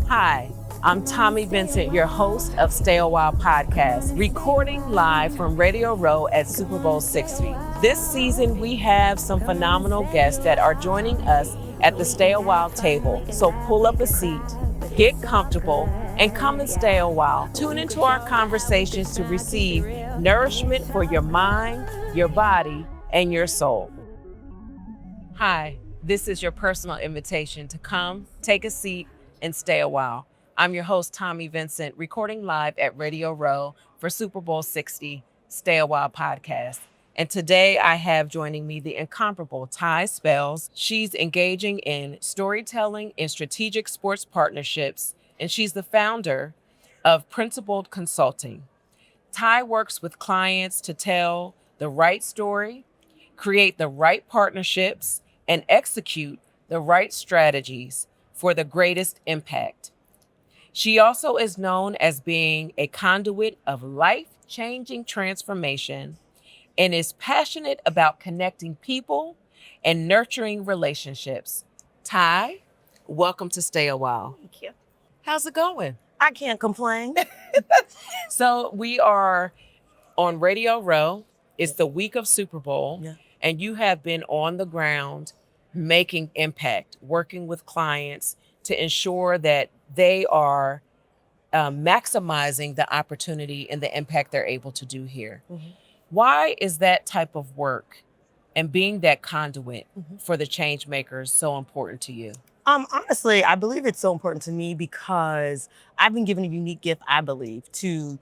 Hi, I'm Tommy Vincent, your host of Stay a While podcast, recording live from Radio Row at Super Bowl 60. This season, we have some phenomenal guests that are joining us at the Stay a While table. So pull up a seat, get comfortable, and come and stay a while. Tune into our conversations to receive nourishment for your mind, your body, and your soul. Hi, this is your personal invitation to come, take a seat, and stay a while. I'm your host, Tommy Vincent, recording live at Radio Row for Super Bowl 60 Stay a While podcast. And today I have joining me the incomparable Ty Spells. She's engaging in storytelling and strategic sports partnerships, and she's the founder of Principled Consulting. Ty works with clients to tell the right story, create the right partnerships, and execute the right strategies for the greatest impact. She also is known as being a conduit of life-changing transformation and is passionate about connecting people and nurturing relationships. Ty, welcome to Stay a While. Thank you. How's it going? I can't complain. So we are on Radio Row. It's the week of Super Bowl, and you have been on the ground making impact, working with clients to ensure that they are maximizing the opportunity and the impact they're able to do here. Mm-hmm. Why is that type of work and being that conduit for the change makers so important to you? Honestly, I believe it's so important to me because I've been given a unique gift, I believe, to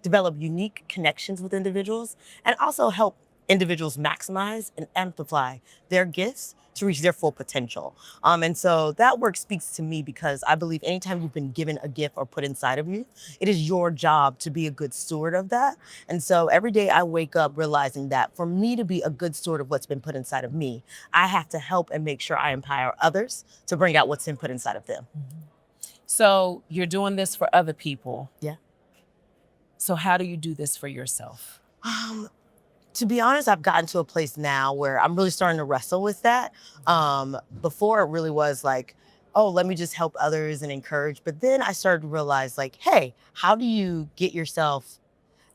develop unique connections with individuals and also help individuals maximize and amplify their gifts to reach their full potential. And so that work speaks to me because I believe anytime you've been given a gift or put inside of you, it is your job to be a good steward of that. And so every day I wake up realizing that for me to be a good steward of what's been put inside of me, I have to help and make sure I empower others to bring out what's been put inside of them. Mm-hmm. So you're doing this for other people. Yeah. So how do you do this for yourself? To be honest, I've gotten to a place now where I'm really starting to wrestle with that. Before it really was like, oh, let me just help others and encourage. But then I started to realize like, hey, how do you get yourself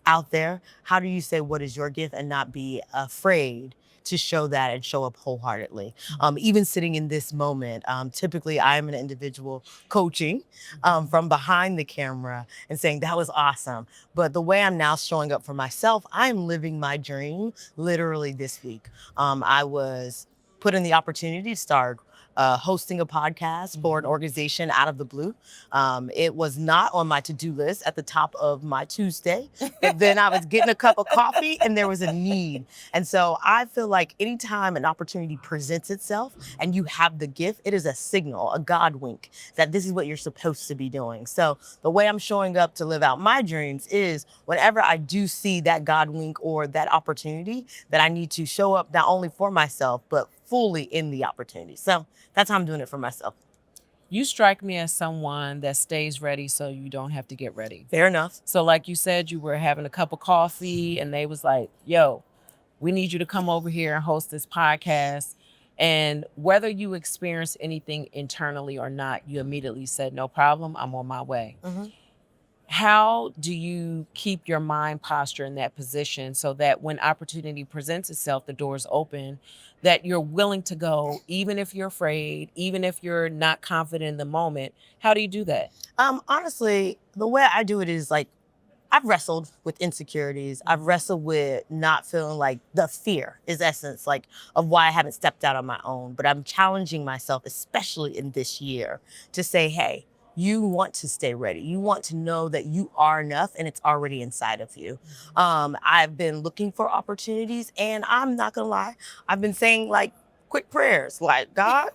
out there? How do you say what is your gift and not be afraid to show that and show up wholeheartedly? Even sitting in this moment, typically I am an individual coaching from behind the camera and saying that was awesome. But the way I'm now showing up for myself, I'm living my dream literally this week. I was put in the opportunity to start hosting a podcast for an organization out of the blue. It was not on my to-do list at the top of my Tuesday, but then I was getting a cup of coffee and there was a need. And so I feel like anytime an opportunity presents itself and you have the gift, it is a signal, a God wink, that this is what you're supposed to be doing. So the way I'm showing up to live out my dreams is whenever I do see that God wink or that opportunity, that I need to show up not only for myself, but fully in the opportunity. So that's how I'm doing it for myself. You strike me as someone that stays ready so you don't have to get ready. Fair enough. So like you said, you were having a cup of coffee and they was like, yo, we need you to come over here and host this podcast. And whether you experienced anything internally or not, you immediately said, no problem, I'm on my way. Mm-hmm. How do you keep your mind posture in that position so that when opportunity presents itself, the door's open, that you're willing to go, even if you're afraid, even if you're not confident in the moment? How do you do that? Honestly, the way I do it is like, I've wrestled with insecurities. I've wrestled with not feeling like the fear is essence, like of why I haven't stepped out on my own. But I'm challenging myself, especially in this year, to say, hey, you want to stay ready. You want to know that you are enough and it's already inside of you. I've been looking for opportunities and I'm not gonna lie, I've been saying like quick prayers, like, God,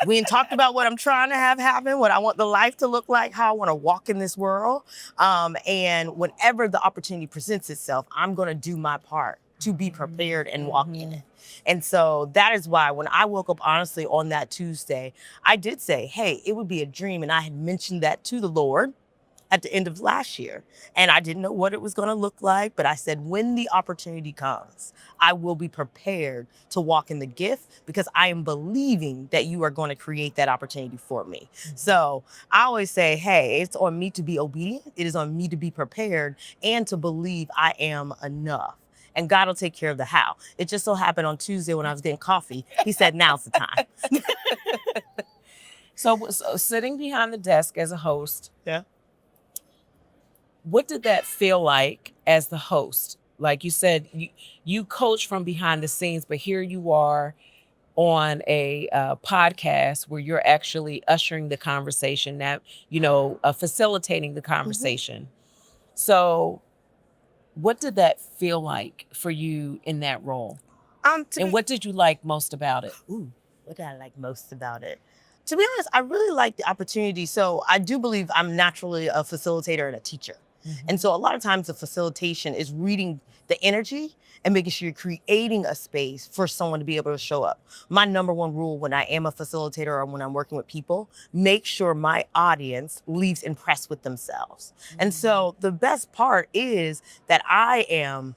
we ain't talked about what I'm trying to have happen, what I want the life to look like, how I want to walk in this world. And whenever the opportunity presents itself, I'm gonna do my part to be prepared and walk in it. And so that is why when I woke up, honestly, on that Tuesday, I did say, hey, it would be a dream. And I had mentioned that to the Lord at the end of last year. And I didn't know what it was going to look like, but I said, when the opportunity comes, I will be prepared to walk in the gift because I am believing that you are going to create that opportunity for me. So I always say, hey, it's on me to be obedient. It is on me to be prepared and to believe I am enough. And God will take care of the how. It just so happened on Tuesday when I was getting coffee, he said, now's the time. So sitting behind the desk as a host, Yeah. what did that feel like as the host? Like you said, you coach from behind the scenes, but here you are on a podcast where you're actually ushering the conversation, that facilitating the conversation. So, what did that feel like for you in that role? And what did you like most about it? What did I like most about it? To be honest, I really like the opportunity. So I do believe I'm naturally a facilitator and a teacher. And so a lot of times the facilitation is reading the energy and making sure you're creating a space for someone to be able to show up. My number one rule when I am a facilitator or when I'm working with people, make sure my audience leaves impressed with themselves. And so the best part is that I am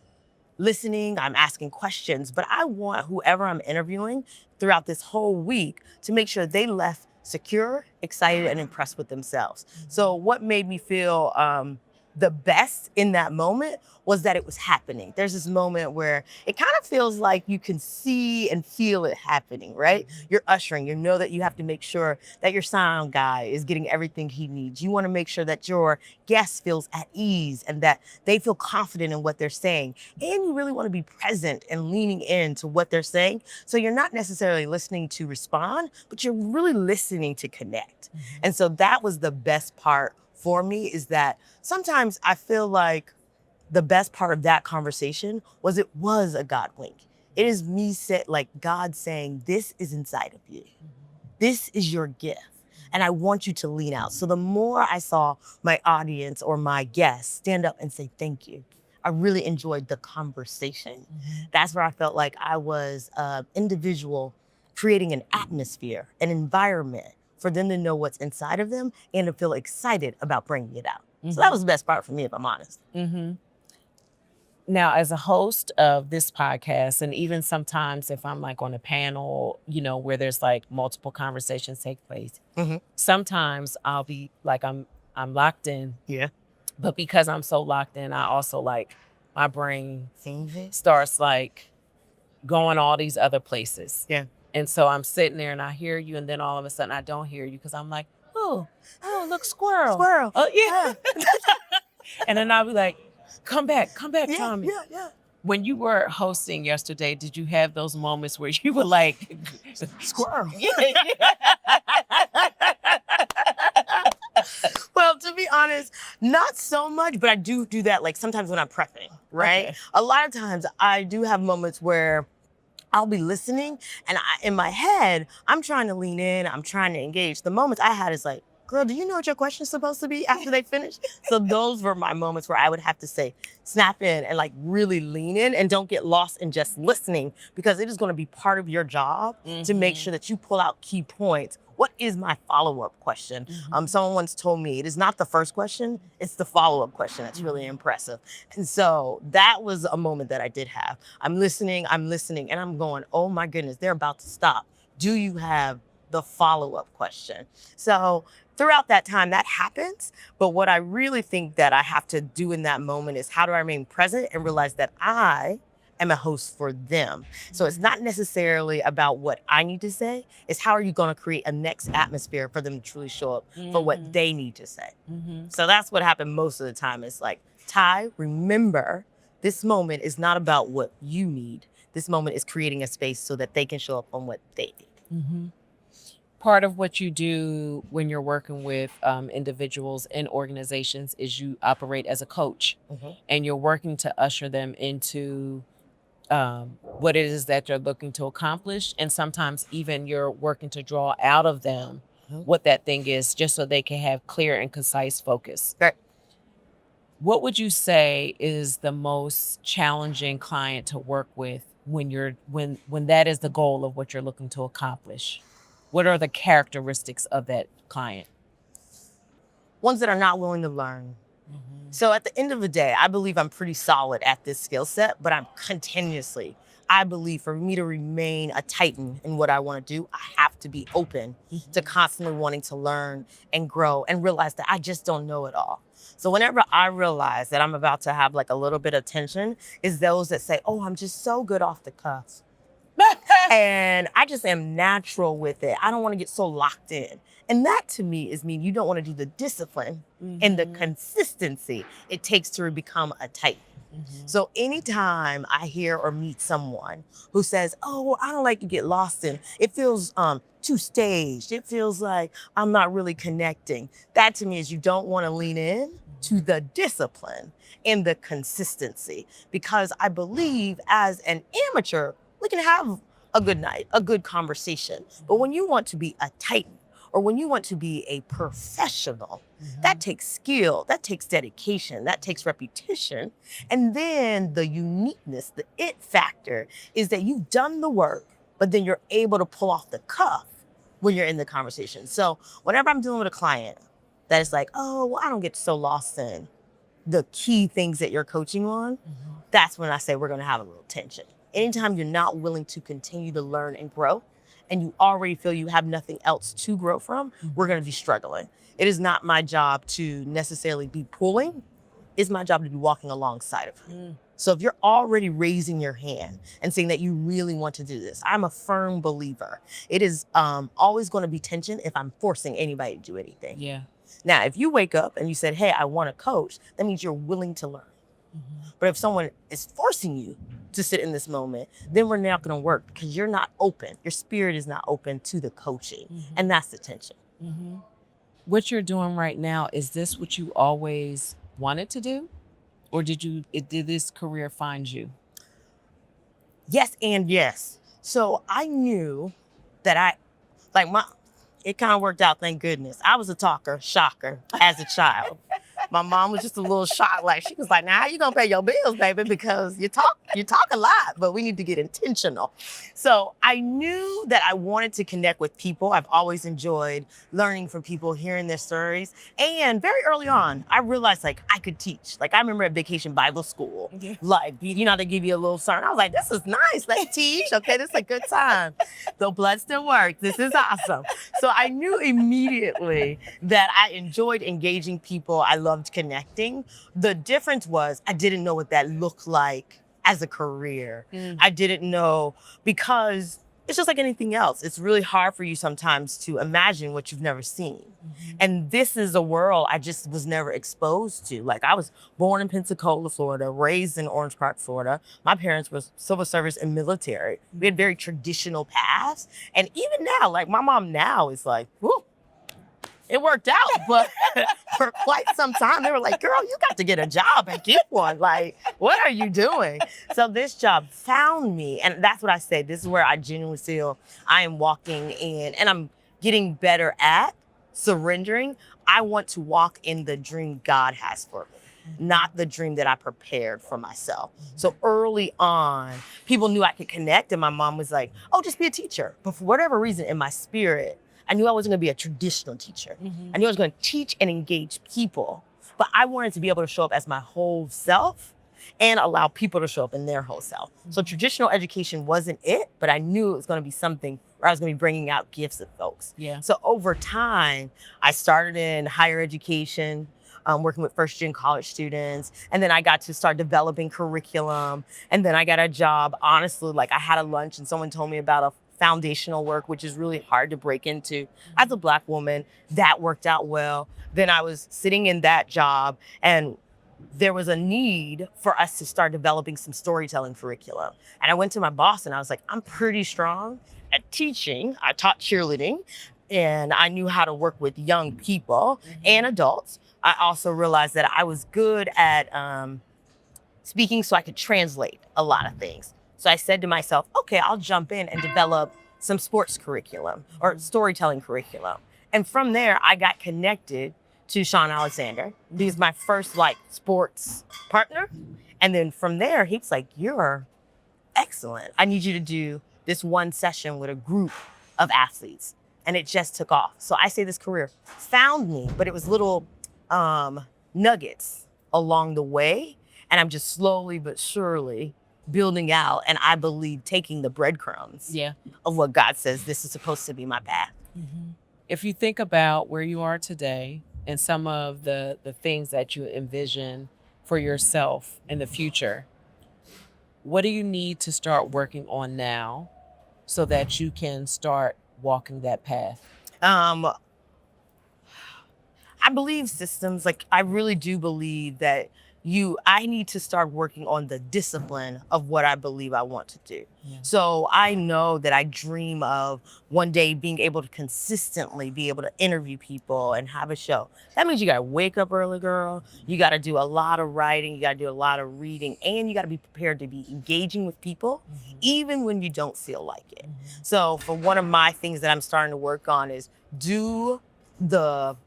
listening, I'm asking questions, but I want whoever I'm interviewing throughout this whole week to make sure they left secure, excited, and impressed with themselves. So what made me feel the best in that moment was that it was happening. There's this moment where it kind of feels like you can see and feel it happening, right? You're ushering, you know that you have to make sure that your sound guy is getting everything he needs. You want to make sure that your guest feels at ease and that they feel confident in what they're saying. And you really want to be present and leaning into what they're saying. So you're not necessarily listening to respond, but you're really listening to connect. And so that was the best part for me, is that sometimes I feel like the best part of that conversation was it was a God wink. It is me like God saying, this is inside of you. This is your gift. And I want you to lean out. So the more I saw my audience or my guests stand up and say, thank you, I really enjoyed the conversation. That's where I felt like I was an individual creating an atmosphere, an environment for them to know what's inside of them and to feel excited about bringing it out. So that was the best part for me, if I'm honest. Now, as a host of this podcast, and even sometimes if I'm like on a panel, where there's like multiple conversations take place, sometimes I'll be like, I'm locked in. Yeah. But because I'm so locked in, I also like my brain starts like going all these other places. Yeah. And so I'm sitting there and I hear you, and then all of a sudden I don't hear you because I'm like, oh, look, squirrel. Squirrel. Oh, yeah. And then I'll be like, come back, Yeah, Tommy. yeah. When you were hosting yesterday, did you have those moments where you were like, Squirrel. Yeah. Well, to be honest, not so much, but I do that like sometimes when I'm prepping, right? Okay. A lot of times I do have moments where I'll be listening and in my head, I'm trying to lean in, I'm trying to engage. The moments I had is like, girl, do you know what your question's supposed to be after they finish? So those were my moments where I would have to say, snap in and like really lean in and don't get lost in just listening, because it is going to be part of your job to make sure that you pull out key points. What is my follow-up question? Someone once told me it is not the first question, it's the follow-up question that's really impressive. And so that was a moment that I did have. I'm listening, and I'm going, oh my goodness, they're about to stop. Do you have the follow-up question? So throughout that time, that happens. But what I really think that I have to do in that moment is how do I remain present and realize that I am a host for them. So it's not necessarily about what I need to say. It's how are you going to create a next atmosphere for them to truly show up for what they need to say. So that's what happened most of the time. It's like, Ty, remember, this moment is not about what you need. This moment is creating a space so that they can show up on what they need. Part of what you do when you're working with individuals and organizations is you operate as a coach, and you're working to usher them into what it is that they're looking to accomplish. And sometimes even you're working to draw out of them what that thing is, just so they can have clear and concise focus. Right. What would you say is the most challenging client to work with when that is the goal of what you're looking to accomplish? What are the characteristics of that client? ones that are not willing to learn. So at the end of the day, I believe I'm pretty solid at this skill set, but I believe for me to remain a titan in what I want to do, I have to be open to constantly wanting to learn and grow and realize that I just don't know it all. So whenever I realize that I'm about to have like a little bit of tension, is those that say, oh, I'm just so good off the cuff. And I just am natural with it. I don't want to get so locked in. And that to me is mean you don't want to do the discipline and the consistency it takes to become a titan. So anytime I hear or meet someone who says, oh, well, I don't like to get lost in, it feels too staged. It feels like I'm not really connecting. That to me is you don't want to lean in to the discipline and the consistency, because I believe as an amateur, we can have a good night, a good conversation. But when you want to be a titan, or when you want to be a professional, that takes skill, that takes dedication, that takes repetition. And then the uniqueness, the it factor is that you've done the work, but then you're able to pull off the cuff when you're in the conversation. So whenever I'm dealing with a client that is like, oh, well, I don't get so lost in the key things that you're coaching on, that's when I say we're gonna have a little tension. Anytime you're not willing to continue to learn and grow, and you already feel you have nothing else to grow from, we're gonna be struggling. It is not my job to necessarily be pulling. It's my job to be walking alongside of you. So if you're already raising your hand and saying that you really want to do this, I'm a firm believer. It is always gonna be tension if I'm forcing anybody to do anything. Yeah. Now, if you wake up and you said, hey, I want to coach, that means you're willing to learn. But if someone is forcing you to sit in this moment, then we're not going to work because you're not open. Your spirit is not open to the coaching. And that's the tension. What you're doing right now, is this what you always wanted to do? Or did this career find you? Yes and yes. So I knew that it kind of worked out, thank goodness. I was a talker, shocker, as a child. My mom was just a little shocked. Like, she was like, now how you gonna pay your bills, baby? Because you talk a lot, but we need to get intentional. So I knew that I wanted to connect with people. I've always enjoyed learning from people, hearing their stories. And very early on, I realized like I could teach. Like I remember at Vacation Bible School, like, you know, they give you a little sermon. I was like, this is nice, let's teach. Okay, this is a good time. The blood still works. This is awesome. So I knew immediately that I enjoyed engaging people. I loved connecting. The difference was I didn't know what that looked like as a career. I didn't know, because it's just like anything else. It's really hard for you sometimes to imagine what you've never seen. And this is a world I just was never exposed to. Like I was born in Pensacola, Florida, raised in Orange Park, Florida. My parents were civil service and military. We had very traditional paths. And even now, like my mom now is like, whoo, it worked out, but for quite some time, they were like, girl, you got to get a job and get one. Like, what are you doing? So this job found me. And that's what I say. This is where I genuinely feel I am walking in and I'm getting better at surrendering. I want to walk in the dream God has for me, not the dream that I prepared for myself. So early on, people knew I could connect. And my mom was like, oh, just be a teacher. But for whatever reason in my spirit, I knew I wasn't going to be a traditional teacher. I knew I was going to teach and engage people, but I wanted to be able to show up as my whole self and allow people to show up in their whole self. So traditional education wasn't it, but I knew it was going to be something where I was going to be bringing out gifts of folks. So over time, I started in higher education, working with first-gen college students. And then I got to start developing curriculum. And then I got a job, honestly, like I had a lunch and someone told me about a foundational work, which is really hard to break into as a Black woman. That worked out well. Then I was sitting in that job and there was a need for us to start developing some storytelling curriculum. And I went to my boss and I was like, I'm pretty strong at teaching. I taught cheerleading and I knew how to work with young people and adults. I also realized that I was good at speaking so I could translate a lot of things. So I said to myself, okay, I'll jump in and develop some sports curriculum or storytelling curriculum. And from there, I got connected to Sean Alexander. He's my first sports partner. And then from there, he was like, you're excellent. I need you to do this one session with a group of athletes. And it just took off. So I say this career found me, but it was little nuggets along the way. And I'm just slowly but surely building out. And I believe taking the breadcrumbs Yeah. of what God says this is supposed to be my path. If you think about where you are today and some of the things that you envision for yourself in the future, what do you need to start working on now so that you can start walking that path? I believe systems, like I really do believe that I need to start working on the discipline of what I believe I want to do. Yeah. So I know that I dream of one day being able to consistently be able to interview people and have a show. That means you gotta wake up early, girl. You gotta do a lot of writing, you gotta do a lot of reading, and you gotta be prepared to be engaging with people, even when you don't feel like it. So for one of my things that I'm starting to work on is do the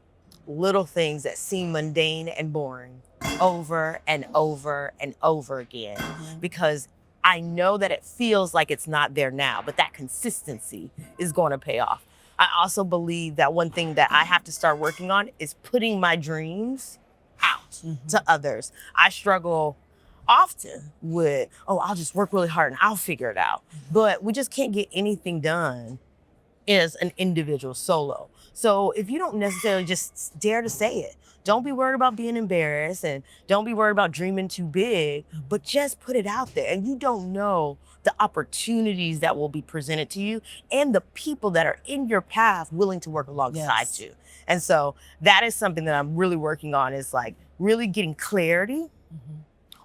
little things that seem mundane and boring over and over and over again, because I know that it feels like it's not there now, but that consistency is going to pay off. I also believe that one thing that I have to start working on is putting my dreams out to others. I struggle often with, oh, I'll just work really hard and I'll figure it out. But we just can't get anything done as an individual solo. So if you don't necessarily just dare to say it, don't be worried about being embarrassed and don't be worried about dreaming too big, but just put it out there. And you don't know the opportunities that will be presented to you and the people that are in your path willing to work alongside you. And so that is something that I'm really working on, is like really getting clarity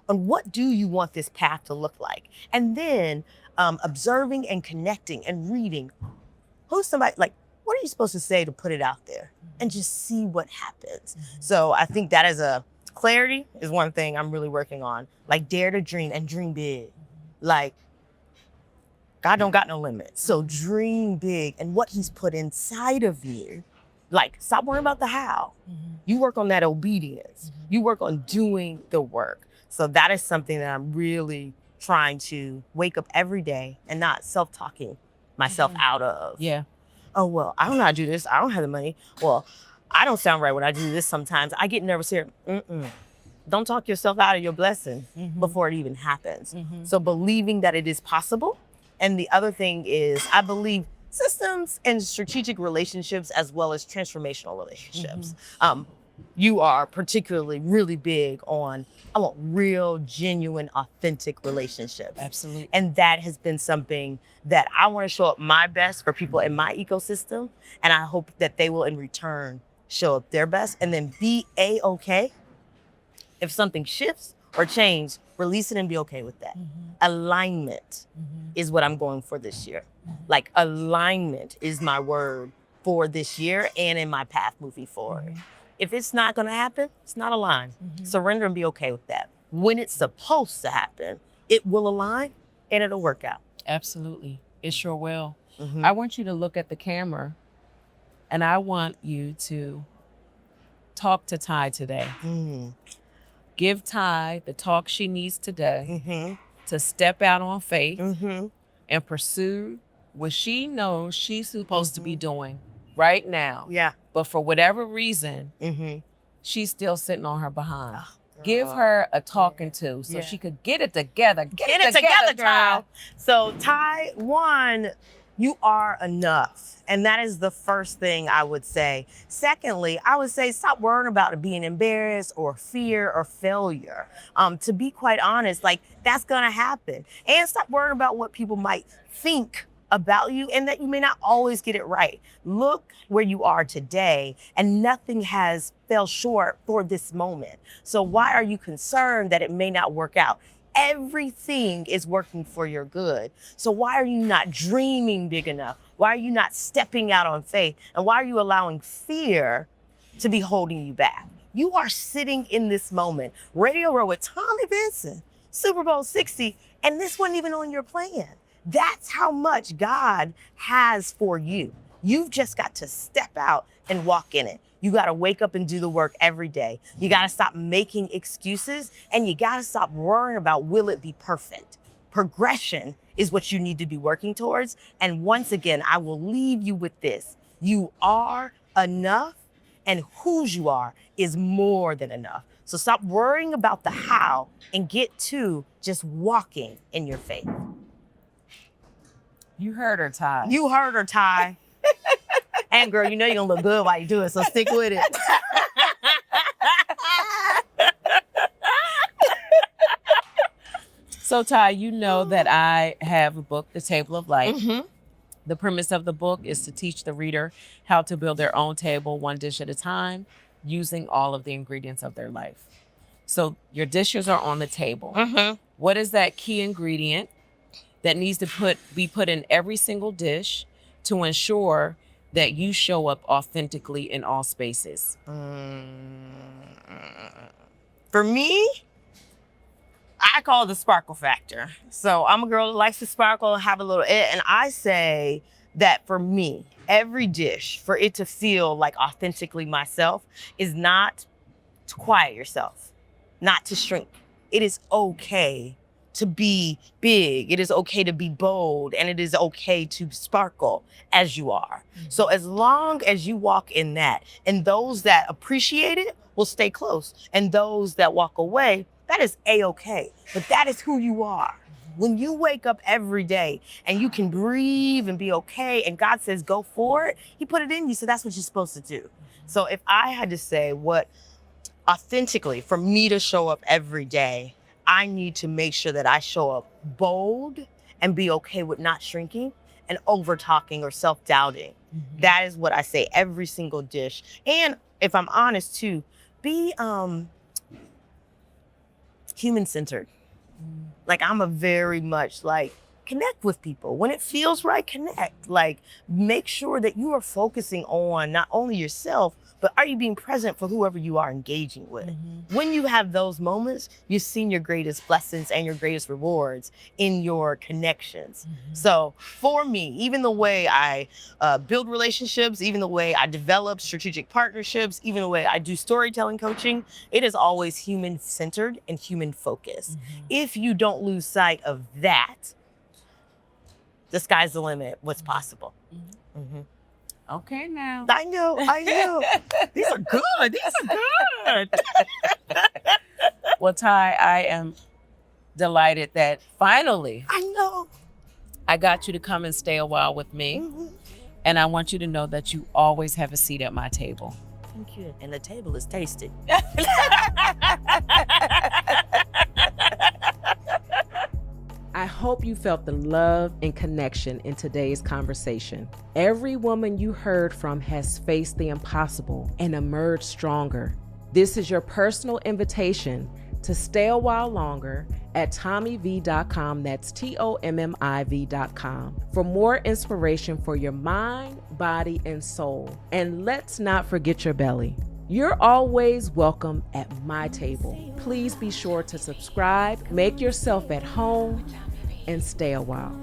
on what do you want this path to look like. And then observing and connecting and reading. Who's somebody, like, what are you supposed to say to put it out there and just see what happens? So I think that is clarity is one thing I'm really working on. Like, dare to dream and dream big. Like, God don't got no limits. So dream big and what he's put inside of you. Like, stop worrying about the how. You work on that obedience. You work on doing the work. So that is something that I'm really trying to wake up every day and not self-talking myself out of. Yeah. Oh, well, I don't know how to do this. I don't have the money. Well, I don't sound right when I do this sometimes. I get nervous here. Don't talk yourself out of your blessing before it even happens. So believing that it is possible. And the other thing is, I believe systems and strategic relationships as well as transformational relationships. You are particularly really big on, I want real, genuine, authentic relationships. Absolutely. And that has been something that I want to show up my best for people in my ecosystem. And I hope that they will in return show up their best and then be A-okay. If something shifts or changes, release it and be okay with that. Alignment is what I'm going for this year. Like, alignment is my word for this year and in my path moving forward. If it's not going to happen, it's not aligned. Surrender and be okay with that. When it's supposed to happen, it will align and it'll work out. Absolutely. It sure will. I want you to look at the camera and I want you to talk to Ty today. Give Ty the talk she needs today to step out on faith and pursue what she knows she's supposed to be doing right now. Yeah. But for whatever reason, she's still sitting on her behind. Give her a talking to so she could get it together. Get it together, child. So Ty, one, you are enough. And that is the first thing I would say. Secondly, I would say stop worrying about being embarrassed or fear or failure. To be quite honest, like, that's gonna happen. And stop worrying about what people might think about you and that you may not always get it right. Look where you are today and nothing has fell short for this moment. So why are you concerned that it may not work out? Everything is working for your good. So why are you not dreaming big enough? Why are you not stepping out on faith? And why are you allowing fear to be holding you back? You are sitting in this moment. Radio Row with Tommy Benson, Super Bowl 60, and this wasn't even on your plan. That's how much God has for you. You've just got to step out and walk in it. You got to wake up and do the work every day. You got to stop making excuses and you got to stop worrying about will it be perfect. Progression is what you need to be working towards. And once again, I will leave you with this. You are enough and whose you are is more than enough. So stop worrying about the how and get to just walking in your faith. You heard her, Ty. You heard her, Ty. And girl, you know you're gonna look good while you do it, so stick with it. So, Ty, you know that I have a book, The Table of Life. Mm-hmm. The premise of the book is to teach the reader how to build their own table one dish at a time using all of the ingredients of their life. So your dishes are on the table. Mm-hmm. What is that key ingredient that needs to be put in every single dish to ensure that you show up authentically in all spaces? For me, I call it the sparkle factor. So I'm a girl that likes to sparkle, have a little it. And I say that for me, every dish, for it to feel like authentically myself, is not to quiet yourself, not to shrink. It is okay to be big. It is okay to be bold. And it is okay to sparkle as you are. Mm-hmm. So as long as you walk in that, and those that appreciate it will stay close. And those that walk away, that is A-okay. But that is who you are. When you wake up every day and you can breathe and be okay, and God says, go for it, he put it in you. So that's what you're supposed to do. So if I had to say what authentically, for me to show up every day, I need to make sure that I show up bold and be okay with not shrinking and over talking or self-doubting. Mm-hmm. That is what I say every single dish. And if I'm honest too, be human-centered. Like I'm a very much like connect with people. When it feels right, connect. Like make sure that you are focusing on not only yourself, but are you being present for whoever you are engaging with? Mm-hmm. When you have those moments, you've seen your greatest blessings and your greatest rewards in your connections. Mm-hmm. So for me, even the way I build relationships, even the way I develop strategic partnerships, even the way I do storytelling coaching, it is always human-centered and human-focused. Mm-hmm. If you don't lose sight of that, the sky's the limit, what's possible. Mm-hmm. Mm-hmm. Okay, now. I know. These are good. Well, Ty, I am delighted that finally I got you to come and stay a while with me. Mm-hmm. And I want you to know that you always have a seat at my table. Thank you. And the table is tasty. I hope you felt the love and connection in today's conversation. Every woman you heard from has faced the impossible and emerged stronger. This is your personal invitation to stay a while longer at TommyV.com. That's TOMMIV.com for more inspiration for your mind, body, and soul. And let's not forget your belly. You're always welcome at my table. Please be sure to subscribe, make yourself at home, and stay a while.